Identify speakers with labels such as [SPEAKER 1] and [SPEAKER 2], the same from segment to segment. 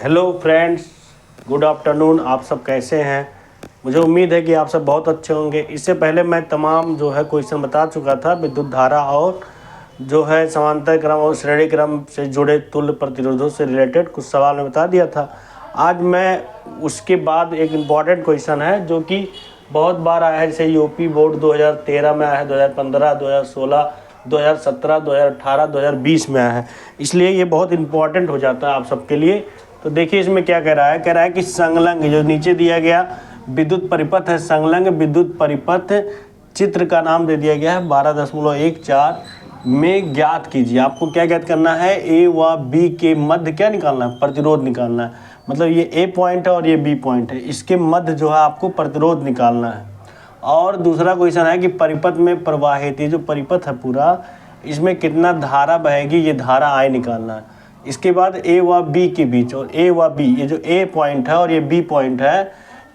[SPEAKER 1] Hello friends, good afternoon. आप सब कैसे हैं? मुझे उम्मीद है कि आप सब बहुत अच्छे होंगे। इससे पहले मैं तमाम जो है क्वेश्चन बता चुका था विद्युत धारा और जो है समांतर क्रम और श्रेणी क्रम से जुड़े तुल्य प्रतिरोधों से रिलेटेड कुछ सवाल मैं बता दिया था। आज मैं उसके बाद एक इम्पॉर्टेंट क्वेश्चन है जो कि बहुत बार आया है, जैसे यूपी बोर्ड 2013 में आया है, 2015, 2016, 2017, 2018, 2020 में आया है। इसलिए ये बहुत इम्पॉर्टेंट हो जाता है आप सबके लिए। तो देखिए इसमें क्या कह रहा है कि संलग्न, जो नीचे दिया गया विद्युत परिपथ है, संलग्न विद्युत परिपथ चित्र का नाम दे दिया गया है 12.14 में ज्ञात कीजिए। आपको क्या ज्ञात करना है? ए व बी के मध्य क्या निकालना है? प्रतिरोध निकालना है। मतलब ये ए पॉइंट है और ये बी पॉइंट है, इसके मध्य जो है आपको प्रतिरोध निकालना है। और दूसरा क्वेश्चन है कि परिपथ में प्रवाहित, ये जो परिपथ है पूरा, इसमें कितना धारा बहेगी, ये धारा आई निकालना है। इसके बाद ए व बी के बीच, और ए व बी, ये जो ए पॉइंट है और ये बी पॉइंट है,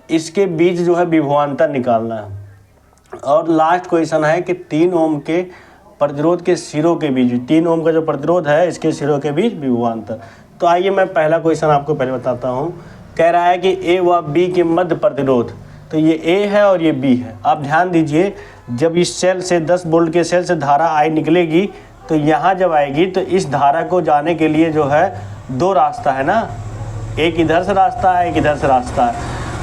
[SPEAKER 1] इसके बीच जो है विभवांतर निकालना है। और लास्ट क्वेश्चन है कि 3 ओम के प्रतिरोध के सिरों के बीच, 3 ओम का जो प्रतिरोध है इसके सिरों के बीच विभवांतर। तो आइए मैं पहला क्वेश्चन आपको पहले बताता हूँ। कह रहा है कि ए व बी के मध्य प्रतिरोध, तो ये ए है और ये बी है। आप ध्यान दीजिए, जब इस सेल से 10 वोल्ट के सेल से धारा आई निकलेगी तो यहाँ जब आएगी तो इस धारा को जाने के लिए जो है 2 रास्ता है ना, एक इधर से रास्ता है, एक इधर से रास्ता है।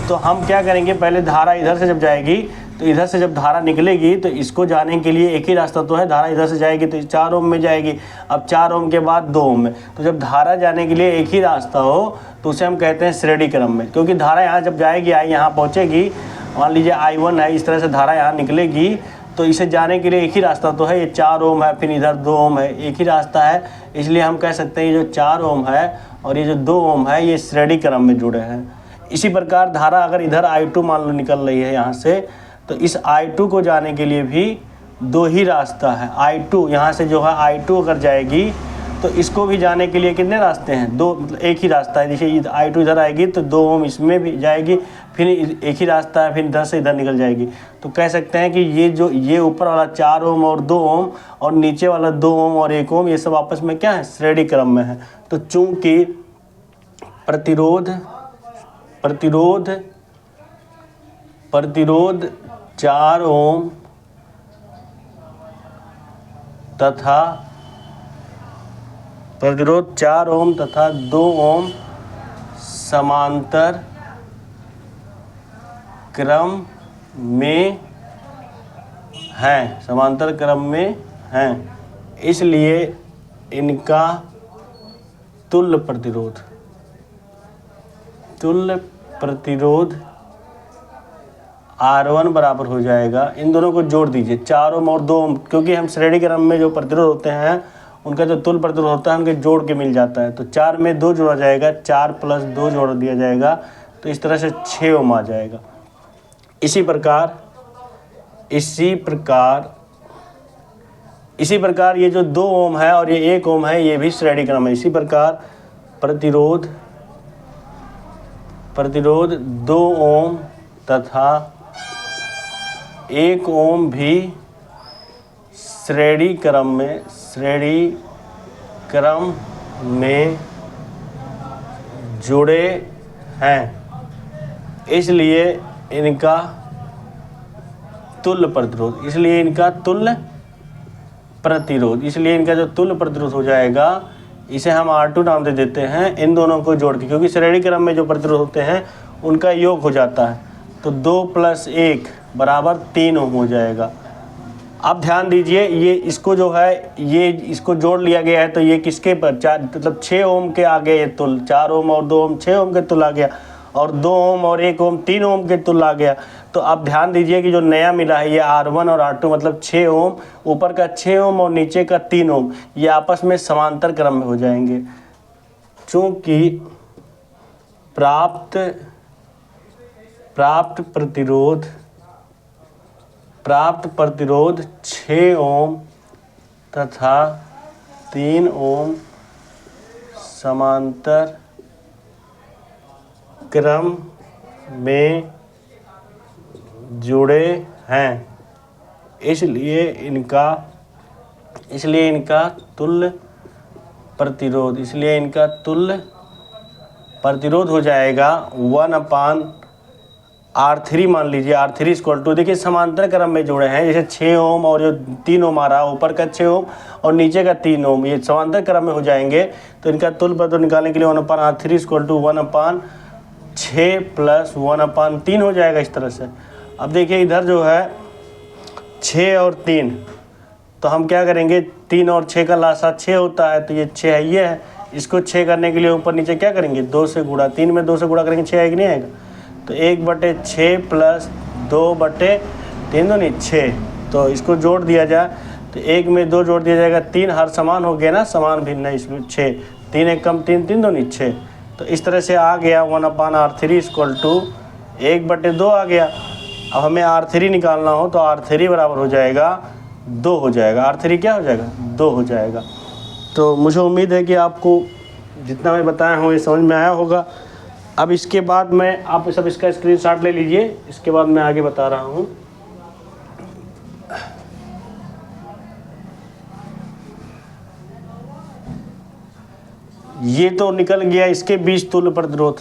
[SPEAKER 1] तो हम क्या करेंगे, पहले धारा इधर से जब जाएगी तो इधर से जब धारा निकलेगी तो इसको जाने के लिए एक ही रास्ता तो है, धारा इधर से जाएगी तो 4 ओम में जाएगी। अब 4 ओम के बाद 2 ओम में, तो जब धारा जाने के लिए एक ही रास्ता हो तो उसे हम कहते हैं श्रेणी क्रम में। क्योंकि धारा यहाँ जब जाएगी, आई यहाँ पहुँचेगी, मान लीजिए I1 है, इस तरह से धारा यहाँ निकलेगी तो इसे जाने के लिए एक ही रास्ता तो है, ये 4 ओम है, फिर इधर 2 ओम है, एक ही रास्ता है। इसलिए हम कह सकते हैं ये जो 4 ओम है और ये जो 2 ओम है ये श्रेणी क्रम में जुड़े हैं। इसी प्रकार धारा अगर इधर I2 मान लो निकल रही है यहाँ से, तो इस I2 को जाने के लिए भी 2 ही रास्ता है। I2 यहाँ से जो है I2 अगर जाएगी तो इसको भी जाने के लिए कितने रास्ते हैं? 2, मतलब एक ही रास्ता है। देखिए I2 इधर आएगी तो 2 ओम इसमें भी जाएगी, फिर एक ही रास्ता है, फिर इधर से इधर निकल जाएगी। तो कह सकते हैं कि ये ऊपर वाला 4 ओम और 2 ओम और नीचे वाला 2 ओम और 1 ओम, ये सब आपस में क्या है? श्रेणी क्रम में है। तो चूंकि प्रतिरोध 4 ओम तथा 2 ओम समांतर क्रम में हैं, इसलिए इनका तुल्य प्रतिरोध R1 बराबर हो जाएगा। इन दोनों को जोड़ दीजिए, 4 ओम और 2 ओम, क्योंकि हम श्रेणी क्रम में जो प्रतिरोध होते हैं उनका जो तुल्य प्रतिरोध होता है उनके जोड़ के मिल जाता है। तो 4 में 2 जोड़ा जाएगा, 4 + 2 जोड़ दिया जाएगा, तो इस तरह से 6 ओम आ जाएगा। इसी प्रकार ये जो 2 ओम है और ये 1 ओम है ये भी श्रेणी क्रम है। इसी प्रकार प्रतिरोध 2 ओम तथा 1 ओम भी श्रेणी क्रम में जुड़े हैं, इसलिए इनका तुल्य जो तुल्य प्रतिरोध हो जाएगा इसे हम R2 नाम दे देते हैं, इन दोनों को जोड़ के, क्योंकि श्रेणी क्रम में जो प्रतिरोध होते हैं उनका योग हो जाता है। तो 2 + 1 = 3 ओम हो जाएगा। अब ध्यान दीजिए, ये इसको जो है ये इसको जोड़ लिया गया है, तो ये किसके पर? 4, मतलब 6 ओम के आगे ये तुल्य, 4 ओम और 2 ओम 6 ओम के तुल्य आ गया, और 2 ओम और 1 ओम 3 ओम के तुल्य आ गया। तो अब ध्यान दीजिए कि जो नया मिला है ये R1 और R2, मतलब 6 ओम, ऊपर का 6 ओम और नीचे का 3 ओम, ये आपस में समांतर क्रम में हो जाएंगे। चूँकि प्राप्त प्रतिरोध 6 ओम तथा 3 ओम समांतर क्रम में जुड़े हैं, इसलिए इनका तुल्य प्रतिरोध हो जाएगा 1/R3 मान लीजिए। R3 इक्वल टू, देखिए समांतर क्रम में जुड़े हैं, जैसे 6 ओम और जो 3 ओम आ रहा है, ऊपर का 6 ओम और नीचे का 3 ओम, ये समांतर क्रम में हो जाएंगे। तो इनका तुल्य प्रतिरोध निकालने के लिए 1/R3 इक्वल टू 1/6 प्लस 1/3 हो जाएगा इस तरह से। अब देखिए इधर जो है 6 और 3, तो हम क्या करेंगे, 3 और 6 का लासा 6 होता है, तो ये 6 है, ये है। इसको 6 करने के लिए ऊपर नीचे क्या करेंगे, 2 से गुणा, 3 में 2 से गुणा करेंगे 6 आएगा नहीं आएगा, तो 1/6 प्लस 2/3 दो नहीं 6, तो इसको जोड़ दिया जाए तो 1 में 2 जोड़ दिया जाएगा 3, हर समान हो गया ना, समान भिन्न है इसमें 6, 3 1 कम 3 3 दो नहीं 6। तो इस तरह से आ गया 1/R3 इक्वल टू 1/2 आ गया। अब हमें R3 निकालना हो तो R3 बराबर हो जाएगा 2 हो जाएगा। R3 क्या हो जाएगा, 2 हो जाएगा। तो मुझे उम्मीद है कि आपको जितना मैं बताया हूँ ये समझ में आया होगा। अब इसके बाद मैं, आप सब इसका स्क्रीनशॉट ले लीजिए, इसके बाद मैं आगे बता रहा हूँ। ये तो निकल गया इसके बीच तुल्य प्रतिरोध।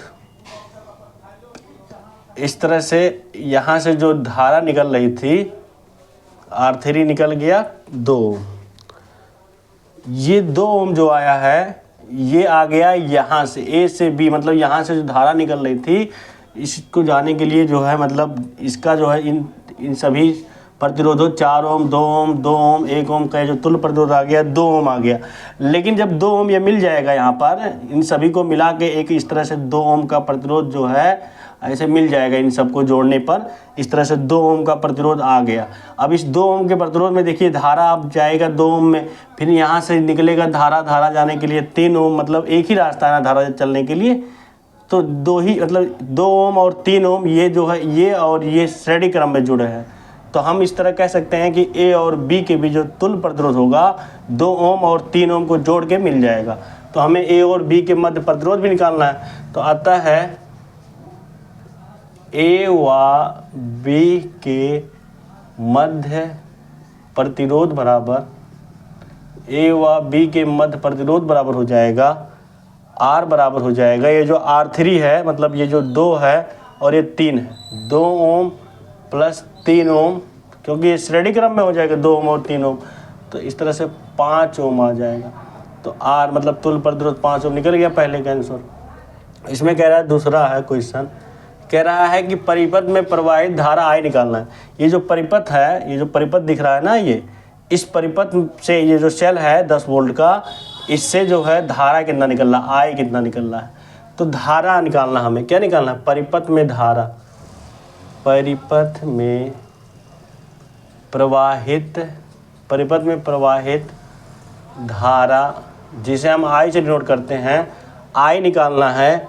[SPEAKER 1] इस तरह से यहाँ से जो धारा निकल रही थी R3 निकल गया 2, ये 2 ओम जो आया है ये आ गया यहाँ से A से B, मतलब यहाँ से जो धारा निकल रही थी इसको जाने के लिए जो है, मतलब इसका जो है इन सभी प्रतिरोधों 4 ओम 2 ओम 2 ओम 1 ओम का जो तुल्य प्रतिरोध आ गया 2 ओम आ गया। लेकिन जब 2 ओम ये मिल जाएगा यहाँ पर, इन सभी को मिला के एक इस तरह से 2 ओम का प्रतिरोध जो है ऐसे मिल जाएगा, इन सबको जोड़ने पर इस तरह से 2 ओम का प्रतिरोध आ गया। अब इस 2 ओम के प्रतिरोध में देखिए धारा अब जाएगा 2 ओम में, फिर यहाँ से निकलेगा धारा जाने के लिए 3 ओम, मतलब एक ही रास्ता है ना धारा चलने के लिए, तो 2 ही, मतलब 2 ओम और 3 ओम ये जो है ये और ये श्रेणी क्रम में जुड़े हैं। तो हम इस तरह कह सकते हैं कि A और B के बीच जो तुल्य प्रतिरोध होगा 2 ओम और 3 ओम को जोड़ के मिल जाएगा। तो हमें A और B के मध्य प्रतिरोध भी निकालना है, तो आता है A व B के मध्य प्रतिरोध बराबर, A व B के मध्य प्रतिरोध बराबर हो जाएगा R बराबर हो जाएगा, ये जो R3 है, मतलब ये जो 2 है और ये 3 है, 2 ओम प्लस 3 ओम, क्योंकि ये श्रेणी क्रम में हो जाएगा 2 ओम और 3 ओम, तो इस तरह से 5 ओम आ जाएगा। तो R मतलब तुल्य प्रतिरोध 5 ओम निकल गया पहले का आंसर। इसमें कह रहा है दूसरा है क्वेश्चन, कह रहा है कि परिपथ में प्रवाहित धारा I निकालना है। ये जो परिपथ है, ये जो परिपथ दिख रहा है ना, ये इस परिपथ से ये जो सेल है 10 वोल्ट का, इससे जो है धारा कितना निकल रहा है, I कितना निकल रहा है। तो धारा निकालना, हमें क्या निकालना है, परिपथ में धारा, परिपथ में प्रवाहित धारा जिसे हम I से डिनोट करते हैं, I निकालना है।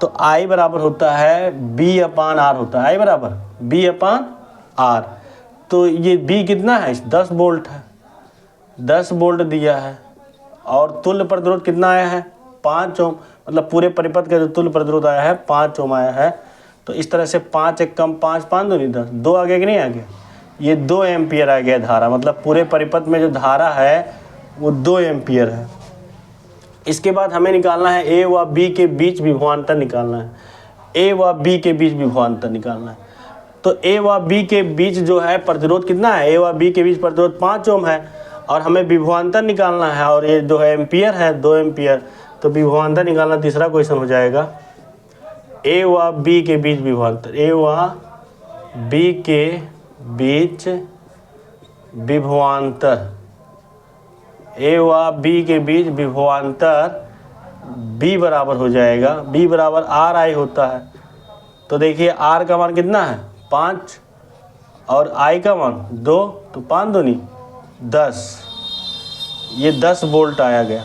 [SPEAKER 1] तो I बराबर होता है B/R होता है, I बराबर B/R। तो ये B कितना है, 10 वोल्ट है, 10 वोल्ट दिया है, और तुल्य प्रतिरोध कितना आया है 5 ओम, मतलब पूरे परिपथ का जो तुल्य प्रतिरोध आया है 5 ओम आया है। तो इस तरह से 5 1 कम 5 5 दो नहीं 10, 2 आ गया कि नहीं आ गया, ये 2 एम्पियर आ गया धारा, मतलब पूरे परिपथ में जो धारा है वो 2 एम्पियर है। इसके बाद हमें निकालना है A व B के बीच विभवांतर निकालना है, A व B के बीच विभवांतर निकालना है। तो A व B के बीच जो है प्रतिरोध कितना है, A व B के बीच प्रतिरोध 5 ओम है, और हमें विभवांतर निकालना है, और ये जो है एम्पियर है 2 एम्पियर। तो विभवांतर निकालना तीसरा क्वेश्चन हो जाएगा। A व B के बीच विभवांतर, A व B के बीच विभवांतर, A व B के बीच विभवांतर B बराबर हो जाएगा, B बराबर RI होता है। तो देखिए R का मान कितना है 5 और I का मान 2, तो 5 दूनी 10, ये 10 वोल्ट आया गया।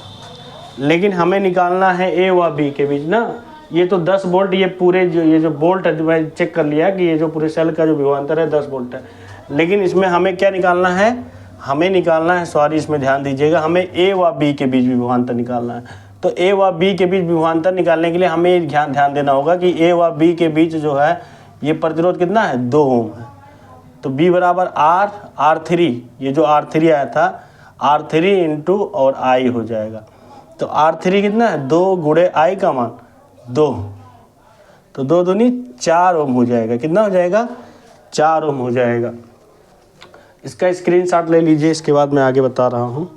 [SPEAKER 1] लेकिन हमें निकालना है A व B के बीच ना, ये तो 10 वोल्ट, ये पूरे जो ये जो वोल्ट है, मैं चेक कर लिया कि ये जो पूरे सेल का जो विभवांतर है 10 वोल्ट है। लेकिन इसमें हमें क्या निकालना है, हमें निकालना है, सॉरी इसमें ध्यान दीजिएगा, हमें A व B के बीच विभवांतर निकालना है। तो A व B के बीच विभवांतर निकालने के लिए हमें ध्यान देना होगा कि A व B के बीच जो है ये प्रतिरोध कितना है 2 ओम है। तो B बराबर R3, ये जो R3 आया था R3 इंटू और I हो जाएगा। तो R3 कितना है 2 गुणे I का मान 2, तो 2 दूनी 4 ओम हो जाएगा। कितना हो जाएगा? 4 ओम हो जाएगा। इसका स्क्रीनशॉट ले लीजिए, इसके बाद मैं आगे बता रहा हूँ।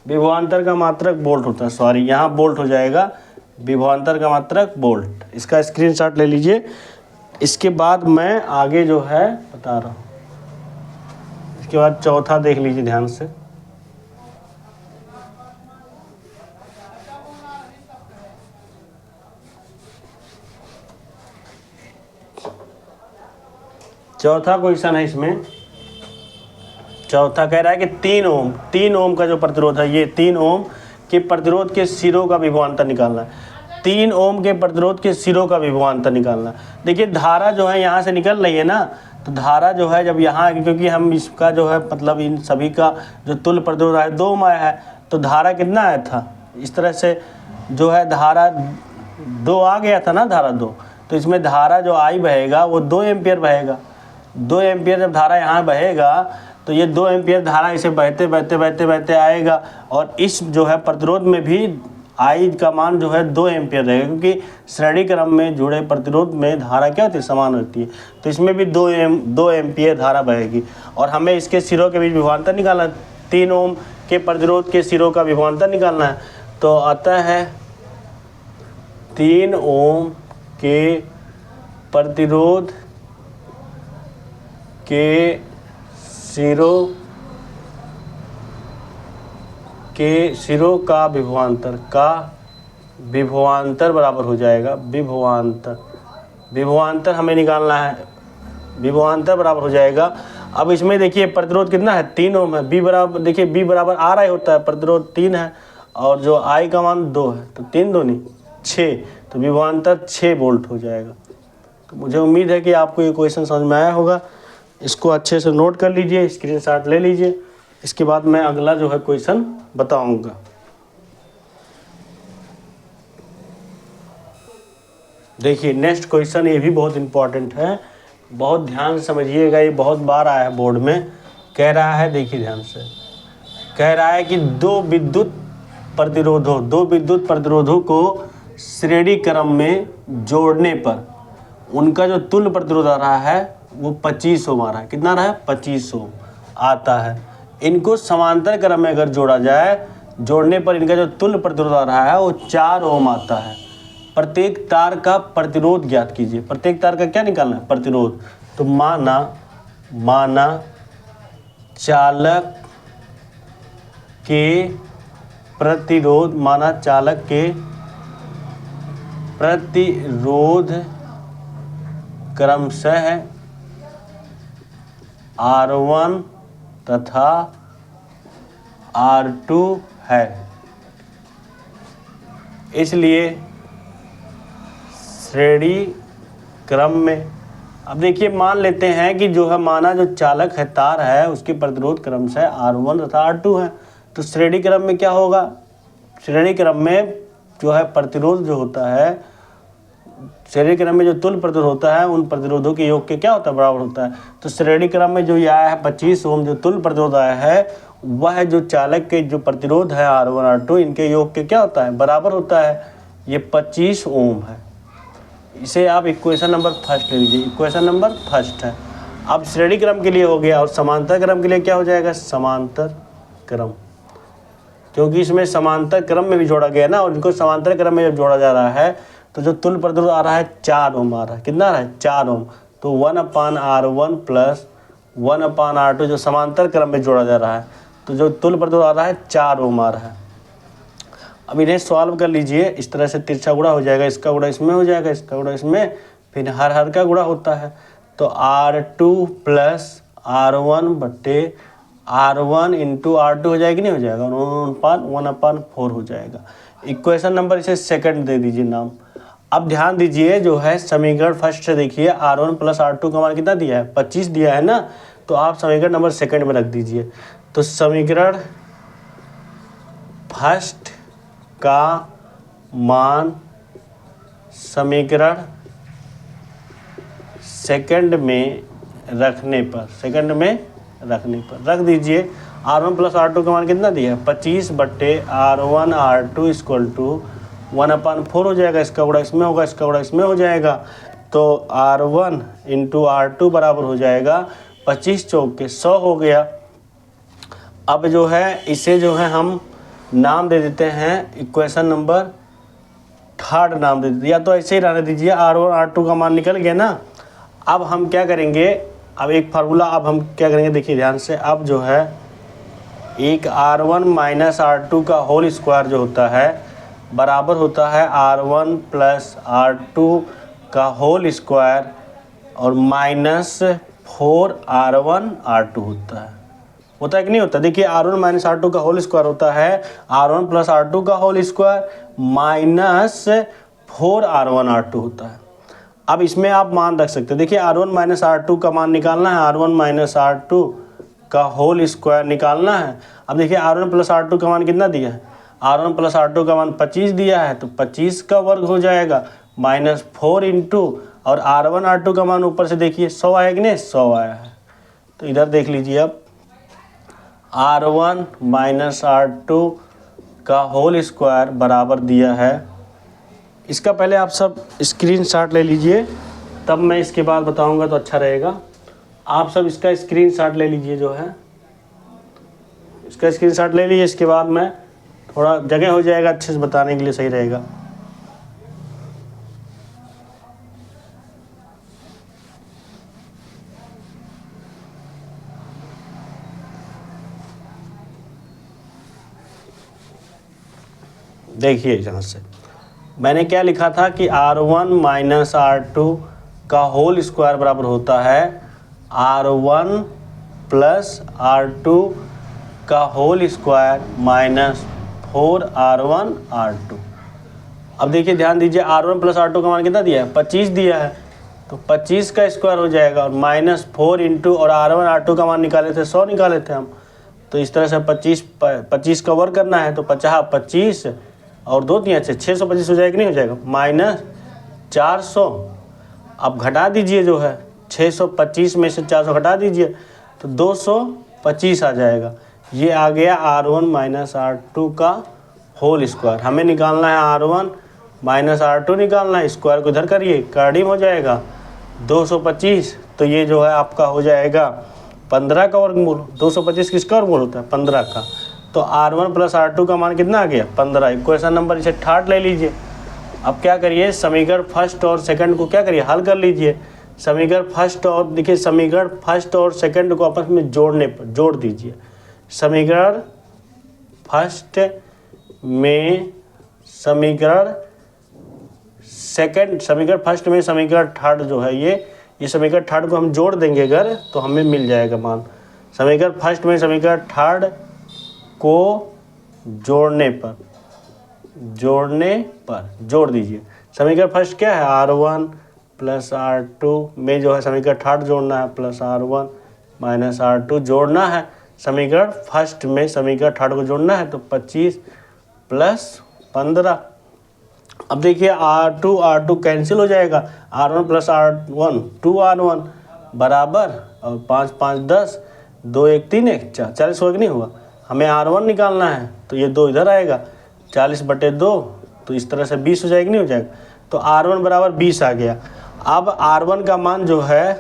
[SPEAKER 1] विभवांतर का मात्रक वोल्ट होता है, सॉरी यहाँ वोल्ट हो जाएगा, विभवांतर का मात्रक वोल्ट। इसका स्क्रीनशॉट ले लीजिए, इसके बाद मैं आगे जो है बता रहा हूँ। इसके बाद चौथा देख लीजिए ध्यान से। चौथा क्वेश्चन है इसमें, चौथा कह रहा है कि 3 ओम का जो प्रतिरोध है, ये 3 ओम के प्रतिरोध के सिरों का विभवांतर निकालना है। 3 ओम के प्रतिरोध के सिरों का विभवांतर निकालना है। देखिए धारा जो है यहाँ से निकल रही है ना, तो धारा जो है जब यहाँ, क्योंकि हम इसका जो है मतलब इन सभी का जो तुल्य प्रतिरोध है 2 ओम आया है, तो धारा कितना आया था? इस तरह से जो है धारा 2 आ गया था ना, धारा 2, तो इसमें धारा जो आई बहेगा वो 2 एम्पियर बहेगा। 2 एम्पियर जब धारा यहाँ बहेगा तो ये 2 एम्पियर धारा इसे बहते बहते बहते बहते आएगा, और इस जो है प्रतिरोध में भी आई का मान जो है 2 एम्पियर रहेगा, क्योंकि श्रेणी क्रम में जुड़े प्रतिरोध में धारा क्या होती है? समान होती है। तो इसमें भी 2 एम्पियर धारा बहेगी, और हमें इसके सिरों के बीच विभवांतर निकालना है। 3 ओम के प्रतिरोध के सिरों का विभवांतर निकालना है, तो आता है 3 ओम के प्रतिरोध के सिरों का विभवांतर बराबर हो जाएगा, विभवांतर हमें निकालना है, विभवांतर बराबर हो जाएगा। अब इसमें देखिए प्रतिरोध कितना है? 3 ओम है। बी बराबर, देखिए बी बराबर आर आई होता है, प्रतिरोध 3 है और जो आई का मान 2 है, तो 3 दूनी 6, तो विभवांतर 6 वोल्ट हो जाएगा। तो मुझे उम्मीद है कि आपको ये क्वेश्चन समझ में आया होगा। इसको अच्छे से नोट कर लीजिए, स्क्रीनशॉट ले लीजिए। इसके बाद मैं अगला जो है क्वेश्चन बताऊंगा। देखिए नेक्स्ट क्वेश्चन, ये भी बहुत इंपॉर्टेंट है, बहुत ध्यान से समझिएगा, ये बहुत बार आया है बोर्ड में। कह रहा है, देखिए ध्यान से, कह रहा है कि 2 विद्युत प्रतिरोधों को श्रेणी क्रम में जोड़ने पर उनका जो तुल्य प्रतिरोध आ रहा है वो 25 ओम आ रहा है। कितना रहा है? 25 ओम आता है। इनको समांतर क्रम में अगर जोड़ा जाए, जोड़ने पर इनका जो तुल्य प्रतिरोध आ रहा है वो 4 ओम आता है। प्रत्येक तार का प्रतिरोध ज्ञात कीजिए। प्रत्येक तार का क्या निकालना है? प्रतिरोध। तो माना चालक के प्रतिरोध, माना चालक के प्रतिरोध क्रमशः R1 तथा R2 है, इसलिए श्रेणी क्रम में, अब देखिए मान लेते हैं कि जो है, माना जो चालक है, तार है, उसके प्रतिरोध क्रमशः R1 तथा R2 है, तो श्रेणी क्रम में क्या होगा? श्रेणी क्रम में जो है प्रतिरोध जो होता है, श्रेणी क्रम में जो तुल्य प्रतिरोध होता है उन प्रतिरोधों के योग के क्या होता है? बराबर होता है। तो श्रेणी क्रम में जो ये आया है 25 ओम, जो तुल्य प्रतिरोध आया है, वह जो चालक के जो प्रतिरोध है R1 R2, इनके योग के क्या होता है? बराबर होता है। ये 25 ओम है। इसे आप इक्वेशन नंबर फर्स्ट ले लीजिए, इक्वेशन नंबर फर्स्ट है। अब श्रेणी क्रम के लिए हो गया, और समांतर क्रम के लिए क्या हो जाएगा? समांतर क्रम, क्योंकि इसमें समांतर क्रम में भी जोड़ा गया ना, और इनको समांतर क्रम में जब जोड़ा जा रहा है तो जो तुल्य प्रतिरोध आ रहा है 4 ओम आ रहा है। कितना आ रहा है? 4 ओम। तो 1/R1 प्लस 1/R2 जो समांतर क्रम में जोड़ा जा रहा है, तो जो तुल्य प्रतिरोध आ रहा है 4 ओम आ रहा है। अब इन्हें सॉल्व कर लीजिए, इस तरह से तिरछा गुणा हो जाएगा, इसका गुणा इसमें हो जाएगा, इसका गुणा इसमें, फिर हर का गुणा होता है। तो R2 plus R1 into R2 हो जाएगी, नहीं हो जाएगा? 1/4 हो जाएगा। इक्वेशन नंबर इसे सेकंड दे दीजिए नाम। अब ध्यान दीजिए, जो है समीकरण फर्स्ट से देखिए, R1 प्लस R2 का मान कितना दिया है? 25 दिया है ना, तो आप समीकरण नंबर सेकंड में रख दीजिए। तो समीकरण फर्स्ट का मान समीकरण सेकंड में रखने पर रख दीजिए, R1 प्लस R2 का मान कितना दिया है 25/R1 R2 इक्वल टू 1/4 हो जाएगा। इसका गुणा इसमें होगा, इसका गुणा इसमें हो जाएगा। तो R1 इंटू R2 बराबर हो जाएगा 25 चौके 100 हो गया। अब जो है इसे जो है हम नाम दे देते हैं, इक्वेशन नंबर 3 नाम दे देते, या तो ऐसे ही रहने दीजिए। R1 R2 का मान निकल गया ना। अब हम क्या करेंगे, अब एक फार्मूला अब हम क्या करेंगे देखिए ध्यान से। अब जो है एक R1 माइनस R2 का होल स्क्वायर जो होता है बराबर होता है R1 प्लस R2 का होल स्क्वायर और माइनस 4R1 R2 होता है कि नहीं होता। देखिए R1 माइनस R2 का होल स्क्वायर होता है R1 प्लस R2 का whole square minus 4R1 R2 होता है। अब इसमें आप मान रख सकते हैं। देखिए R1 माइनस R2 का मान निकालना है, R1 माइनस R2 का होल स्क्वायर निकालना है। अब देखिए R1 प्लस R2 का मान कितना दिया है, R1 प्लस R2 का मान 25 दिया है, तो 25 का वर्ग हो जाएगा माइनस 4 इंटू, और R1 R2 का मान ऊपर से देखिए 100 आया कि नहीं, 100 आया है। तो इधर देख लीजिए अब R1 माइनस R2 का होल स्क्वायर बराबर दिया है। इसका पहले आप सब स्क्रीनशॉट ले लीजिए, तब मैं इसके बाद बताऊंगा तो अच्छा रहेगा। आप सब इसका स्क्रीनशॉट ले लीजिए, जो है इसका स्क्रीनशॉट ले लीजिए। इसके बाद मैं थोड़ा जगह हो जाएगा अच्छे से बताने के लिए, सही रहेगा। देखिए यहाँ से मैंने क्या लिखा था कि R1 माइनस R2 का होल स्क्वायर बराबर होता है R1 प्लस R2 का whole square minus 4R1 R2। अब देखिए ध्यान दीजिए, R1 प्लस R2 का मान कितना दिया है 25 दिया है, तो 25 का स्क्वायर हो जाएगा और माइनस 4 इंटू, और R1 R2 का मान निकाले थे 100 निकाले थे हम, तो इस तरह से 25 का वर्ग करना है, तो 50 और 2 3 625 हो जाएगा, नहीं हो जाएगा, माइनस 400। अब घटा दीजिए, जो है 625 में से 400 घटा दीजिए तो 225 आ जाएगा। ये आ गया R1 माइनस R2 का होल स्क्वायर। हमें निकालना है R1 माइनस R2 निकालना है, स्क्वायर को इधर करिए, कार्डिम हो जाएगा 225। तो ये जो है आपका हो जाएगा 15 का वर्गमूल। 225 किसका वर्गमूल होता है 15 का। तो R1 प्लस R2 का मान कितना आ गया 15। इक्वेशन नंबर इसे 3 ले लीजिए। अब क्या करिए, समीकरण फर्स्ट और सेकंड को क्या करिए, हल कर लीजिए। समीकरण फर्स्ट और देखिए, समीकरण फर्स्ट और सेकंड को आपस में जोड़ने पर जोड़ दीजिए। समीकरण फर्स्ट में समीकरण सेकंड, समीकरण फर्स्ट में समीकरण थर्ड जो है ये समीकरण थर्ड को हम जोड़ देंगे अगर, तो हमें मिल जाएगा मान। समीकरण फर्स्ट में समीकरण थर्ड को जोड़ने पर जोड़ दीजिए। समीकरण फर्स्ट क्या है R1 प्लस R2 में जो है समीकरण थर्ड जोड़ना है, प्लस R1 माइनस R2 जोड़ना है। समीकरण फर्स्ट में समीकरण थर्ड को जोड़ना है, तो 25 प्लस 15। अब देखिए R2 कैंसिल हो जाएगा, R1 प्लस R1 2R1 बराबर, और 5 5 10, 2 1 3 1 4, 40 वर्ग नहीं हुआ। हमें R1 निकालना है, तो ये 2 इधर आएगा, 40/2, तो इस तरह से 20 हो जाएगा, नहीं हो जाएगा। तो R1 बराबर 20 आ गया। अब R1 का मान जो है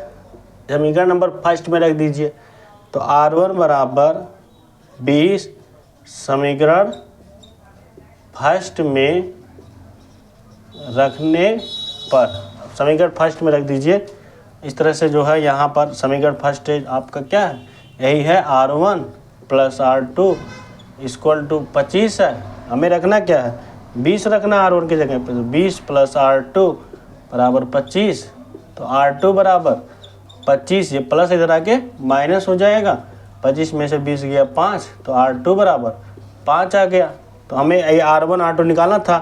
[SPEAKER 1] समीकरण नंबर फर्स्ट में रख दीजिए, तो R1 बराबर 20 समीकरण फर्स्ट में रखने पर, समीकरण फर्स्ट में रख दीजिए। इस तरह से जो है यहाँ पर समीकरण फर्स्ट आपका क्या है, यही है R1 plus R2 equal to 25 है। हमें रखना क्या है 20 रखना R1 की जगह पे, तो 20 प्लस R2 बराबर 25। तो R2 बराबर 25, ये प्लस इधर आके माइनस हो जाएगा, 25 में से 20 गया 5, तो R2 बराबर 5 आ गया। तो हमें ये R1 R2 निकालना था,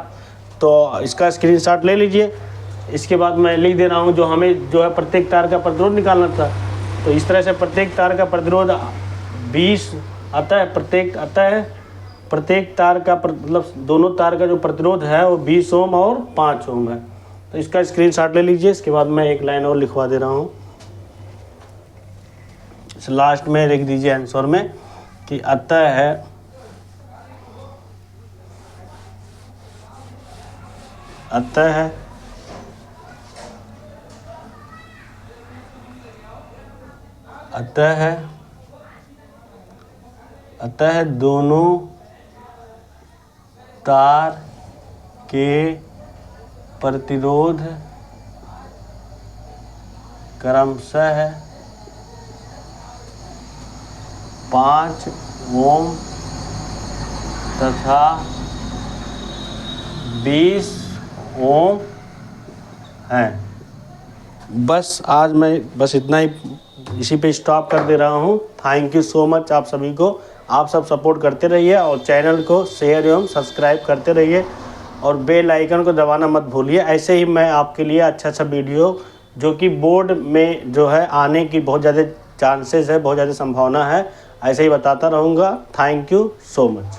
[SPEAKER 1] तो इसका स्क्रीनशॉट ले लीजिए। इसके बाद मैं लिख दे रहा हूँ जो हमें जो है प्रत्येक तार का प्रतिरोध निकालना था। तो इस तरह से प्रत्येक तार का प्रतिरोध 20 आता है, प्रत्येक तार का मतलब दोनों तार का जो प्रतिरोध है वो 20 ओम और 5 ओम है। तो इसका स्क्रीनशॉट ले लीजिए। इसके बाद मैं एक लाइन और लिखवा दे रहा हूँ, लास्ट में लिख दीजिए आंसर में कि अतः है, अतः है, अतः है, अतः दोनों तार के प्रतिरोध क्रमशः 5 ओम तथा 20 ओम हैं। बस आज मैं बस इतना ही, इसी पे स्टॉप कर दे रहा हूँ। थैंक यू सो मच आप सभी को। आप सब सपोर्ट करते रहिए और चैनल को शेयर एवं सब्सक्राइब करते रहिए और बेल आइकन को दबाना मत भूलिए। ऐसे ही मैं आपके लिए अच्छा वीडियो जो कि बोर्ड में जो है आने की बहुत ज़्यादा चांसेस है, बहुत ज़्यादा संभावना है, ऐसे ही बताता रहूँगा। Thank you so much.